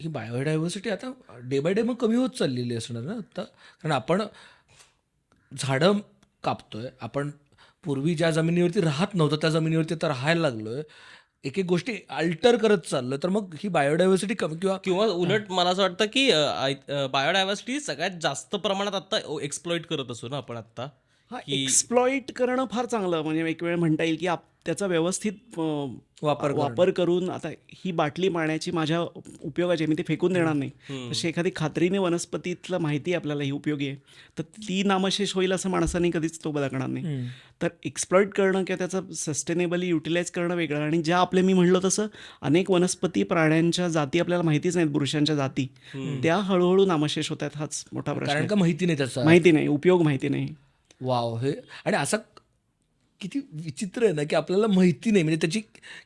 ही biodiversity आता day by day मग कमी होत चाललेली असणार ना आता, कारण आपण झाडं कापतोय, आपण पूर्वी ज्या जमिनीवरती राहत नव्हतं त्या जमिनीवरती आता राहायला लागलोय, एक एक गोष्टी अल्टर करत चाललोय, तर मग ही बायोडायव्हर्सिटी कमी किंवा किंवा उलट मला असं वाटतं की बायोडायव्हर्सिटी सगळ्यात जास्त प्रमाणात आता एक्सप्लॉइट करत असू ना आपण आता, हा, की एक्सप्लॉईट करणं फार चांगलं, म्हणजे एक वेळ म्हणता येईल की त्याचा व्यवस्थित वापर करणं. वापर करून, आता ही बाटली पाण्याची माझ्या उपयोगाची आहे, मी ती फेकून देणार नाही. तशी एखादी खात्रीने वनस्पतीतलं माहिती आहे आपल्याला ही उपयोगी आहे, तर ती नामशेष होईल असं माणसाने कधीच तो बदकणार नाही. तर एक्सप्लॉईट करणं किंवा त्याचं सस्टेनेबली युटिलाइज करणं वेगळं. आणि ज्या आपले, मी म्हणलं तसं, अनेक वनस्पती प्राण्यांच्या जाती आपल्याला माहितीच नाहीत, बुरशांच्या जाती, त्या हळूहळू नामशेष होत आहेत. हाच मोठा प्रश्न कारण आहे. का माहिती नाही त्याचा. माहिती नाही, उपयोग माहिती नाही. वाव, हे आणि असा किती विचित्र आहे ना की आपल्याला माहिती नाही, म्हणजे त्याची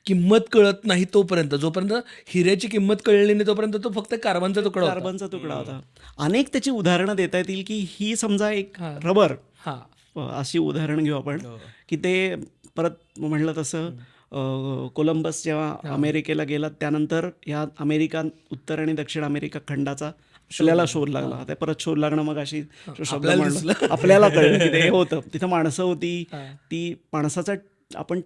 किंमत कळत नाही तोपर्यंत, जोपर्यंत हिऱ्याची किंमत कळली नाही तोपर्यंत तो फक्त कार्बनचा तुकडा होता. कार्बनचा तुकडा होता. अनेक त्याची उदाहरणं देता येतील की ही समजा एक हां. रबर, हां. अशी उदाहरण घेऊ आपण, की ते परत म्हणलं तसं कोलंबस जेव्हा अमेरिकेला गेला त्यानंतर ह्या अमेरिका, उत्तर आणि दक्षिण अमेरिका खंडाचा आपल्याला शोध लागला. आता परत शोध लागणं, मग अशी जो शब्द आपल्याला म्हणलं, आपल्याला कळलं की ते होतं. तिथं माणसं होती, हां. ती माणसाचा आपण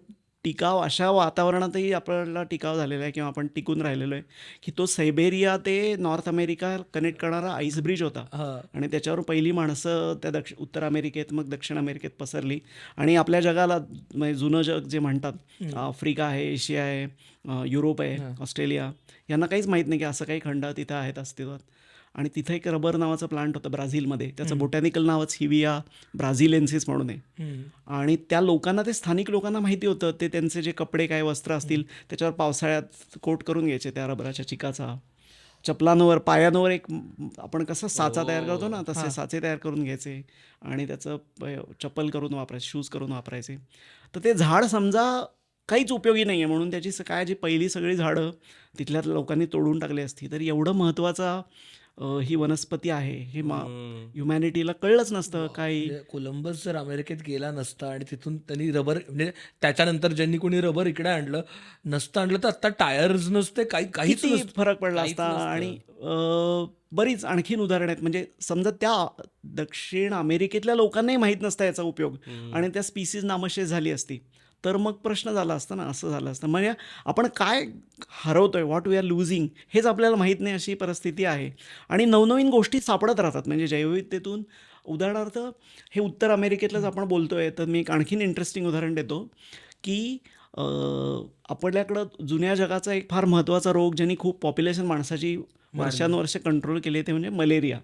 टिकाव, अशा वातावरणातही आपल्याला टिकाव झालेला आहे किंवा आपण टिकून राहिलेलो आहे, की तो सायबेरिया ते नॉर्थ अमेरिका कनेक्ट करणारा आईस ब्रिज होता. हां. आणि त्याच्यावर पहिली माणसं त्या उत्तर अमेरिकेत, मग दक्षिण अमेरिकेत पसरली. आणि आपल्या जगाला, म्हणजे जुनं जग जे म्हणतात, आफ्रिका आहे, एशिया आहे, युरोप आहे, ऑस्ट्रेलिया, यांना काहीच माहीत नाही की असं काही खंड तिथं आहेत अस्तित्वात. आणि तिथं एक रबर नावाचं प्लांट होतं ब्राझीलमध्ये, त्याचं बोटॅनिकल नावच हिविया ब्राझिलेन्सिस म्हणून आहे. आणि त्या लोकांना, ते स्थानिक लोकांना माहिती होतं, ते त्यांचे जे कपडे, काय वस्त्र असतील, त्याच्यावर पावसाळ्यात कोट करून घ्यायचे त्या रबराच्या चिकाचा. चपलांवर, पायांवर एक आपण कसं साचा तयार करतो ना, तसे साचे तयार करून घ्यायचे आणि त्याचं चप्पल करून वापरायचे, शूज करून वापरायचे. तर ते झाड समजा काहीच उपयोगी नाही आहे म्हणून त्याची काय, जी पहिली सगळी झाडं तिथल्या लोकांनी तोडून टाकली असती, तर एवढं महत्त्वाचा ही वनस्पती आहे हे ह्युमॅनिटीला कळलंच नसतं काही. म्हणजे कोलंबस जर अमेरिकेत गेला नसता आणि तिथून त्यांनी रबर, म्हणजे त्याच्यानंतर ज्यांनी कोणी रबर इकडे आणलं नसतं, आणलं तर आता टायर्स नसते, काहीच किती नसतं. फरक पडला काहीच असता. नसतं. आणि बरीच आणखीन उदाहरणं आहेत. म्हणजे समजा त्या दक्षिण अमेरिकेतल्या लोकांनाही माहीत नसता याचा उपयोग, आणि त्या स्पीसीज नामशेष झाली असती, तर मग प्रश्न झाला असता ना, असं झालं असतं. म्हणजे आपण काय हरवतोय, व्हॉट वी आर लुझिंग, हेच आपल्याला माहीत नाही, अशी परिस्थिती आहे. आणि नवनवीन गोष्टी सापडत राहतात. म्हणजे जैवविविधतेतून, उदाहरणार्थ, हे उत्तर अमेरिकेतलंच आपण बोलतोय, तर मी एक आणखीन इंटरेस्टिंग उदाहरण देतो की आपल्याकडं जुन्या जगाचा एक फार महत्त्वाचा रोग, ज्यांनी खूप पॉप्युलेशन माणसाची वर्षानुवर्ष कंट्रोल केली, ते म्हणजे मलेरिया.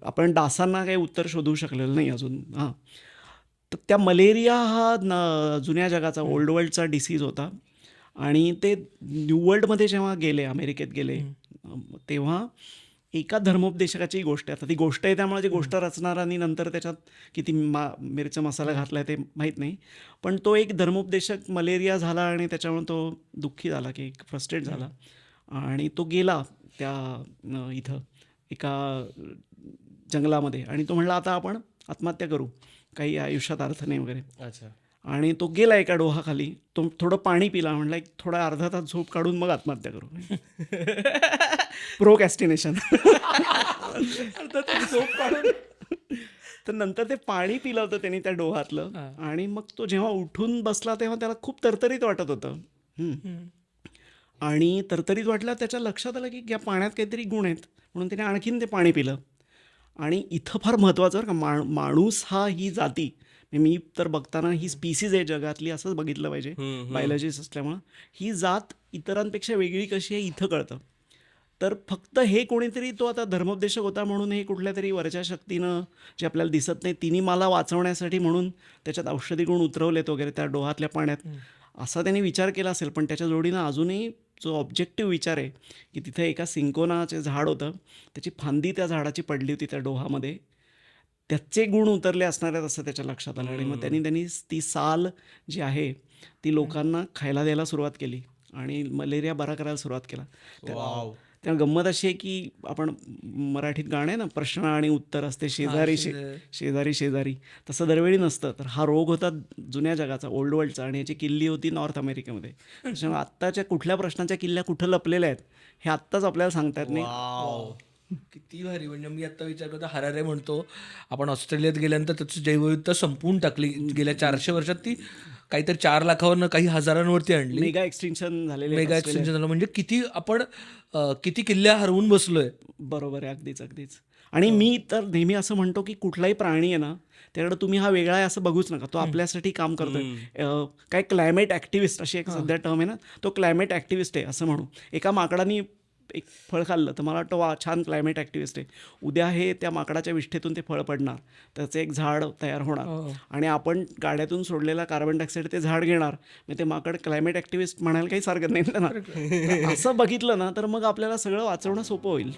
आपण डासांना काही उत्तर शोधू शकलेलं नाही अजून. हां, तर त्या मलेरिया हा जुन्या जगाचा, ओल्ड वर्ल्डचा डिसीज होता. आणि ते न्यू वर्ल्डमध्ये जेव्हा गेले, अमेरिकेत गेले, तेव्हा एका धर्मोपदेशकाची गोष्ट आहे. आता ती गोष्ट आहे त्यामुळे ती गोष्ट रचणार आणि नंतर त्याच्यात किती मिरचा मसाला घातला आहे ते माहीत नाही. पण तो एक धर्मोपदेशक मलेरिया झाला आणि त्याच्यामुळे तो दुःखी झाला, की फ्रस्ट्रेट झाला. आणि तो गेला त्या इथं एका जंगलामध्ये, आणि तो म्हणला आता आपण आत्महत्या करू, काही आयुष्यात अर्थ नाही वगैरे. अच्छा. आणि तो गेला एका डोहाखाली, तो थोडं पाणी पिला, म्हणला एक थोडा अर्धा तास झोप काढून मग आत्महत्या करू. प्रोकॅस्टिनेशन. झोप काढून. तर नंतर ते पाणी पिलं होतं त्यांनी त्या डोहातलं, आणि मग तो जेव्हा उठून बसला तेव्हा त्याला खूप तरतरीत वाटत होतं. आणि तरतरीत वाटलं, त्याच्या लक्षात आलं की या पाण्यात काहीतरी गुण आहेत, म्हणून त्याने आणखीन ते पाणी पिलं. आणि इथं फार महत्त्वाचं बरं का, माणूस हा, ही जाती, मी तर बघताना ही स्पीसीज आहे जगातली असंच बघितलं पाहिजे, बायोलॉजिस्ट असल्यामुळं, ही जात इतरांपेक्षा वेगळी कशी आहे इथं कळतं. तर फक्त हे कोणीतरी, तो आता धर्मोपदेशक होता म्हणून, हे कुठल्या तरी वरच्या शक्तीनं, जे आपल्याला दिसत नाही, तिने मला वाचवण्यासाठी म्हणून त्याच्यात औषधी गुण उतरवलेत वगैरे त्या डोहातल्या पाण्यात, असा त्यांनी विचार केला असेल. पण त्याच्या जोडीनं अजूनही जो ऑब्जेक्टिव्ह विचार आहे, की तिथे एका सिंकोनाचे झाड होतं, त्याची फांदी त्या झाडाची पडली होती त्या डोहामध्ये, त्याचे गुण उतरले असणार आहेत असं त्याच्या लक्षात आलं. आणि मग त्यांनी ती साल जी आहे ती लोकांना खायला द्यायला सुरुवात केली आणि मलेरिया बरा करायला सुरुवात केला. वाव. त्या गंमत अशी आहे की आपण मराठीत गाणं आहे ना, प्रश्न आणि उत्तर असते शेजारी शेजारी शेजारी, तसं दरवेळी नसतं. तर हा रोग होता जुन्या जगाचा, ओल्ड वर्ल्डचा, आणि याची किल्ली होती नॉर्थ अमेरिकेमध्ये. त्याच्यामुळे आत्ताच्या कुठल्या प्रश्नाच्या किल्ल्या कुठं लपलेल्या आहेत हे आत्ताच आपल्याला सांगता येत नाही. वाव. किती भारी. म्हणजे मी आता विचार करतो, हरारे म्हणतो आपण ऑस्ट्रेलियात गेल्यानंतर त्याची जैवविविधता संपवून टाकली. गेल्या 400 वर्षात ती काहीतरी 4 लाखावरनं काही हजारांवरती आणली. मेगा एक्सटिंक्शन झालेले आहेत मेगा ऑस्ट्रेलियात. एक्सटेन्शन झालं. म्हणजे किती आपण किती किल्ल्या हरवून बसलोय. बरोबर आहे, अगदीच अगदीच. आणि मी तर नेहमी असं म्हणतो की कुठलाही प्राणी आहे ना, त्याकडे तुम्ही हा वेगळा आहे असं बघूच नका. तो आपल्यासाठी काम करतोय. काय क्लायमेट ॲक्टिव्हिस्ट अशी एक सध्या टर्म आहे ना, तो क्लायमेट ॲक्टिव्हिस्ट आहे असं म्हणू. एका माकडाने एक फळ खाल्लं तर मला वाटतं वा छान क्लायमेट ॲक्टिव्हिस्ट आहे. उद्या हे त्या माकडाच्या विष्ठेतून ते फळ पडणार, त्याचं एक झाड तयार होणार, आणि आपण गाड्यातून सोडलेला कार्बन डायऑक्साईड ते झाड घेणार. मग ते माकड क्लायमेट ॲक्टिव्हिस्ट म्हणायला काहीच हरकत नाही ना. असं बघितलं ना तर मग आपल्याला सगळं वाचवणं सोपं होईल.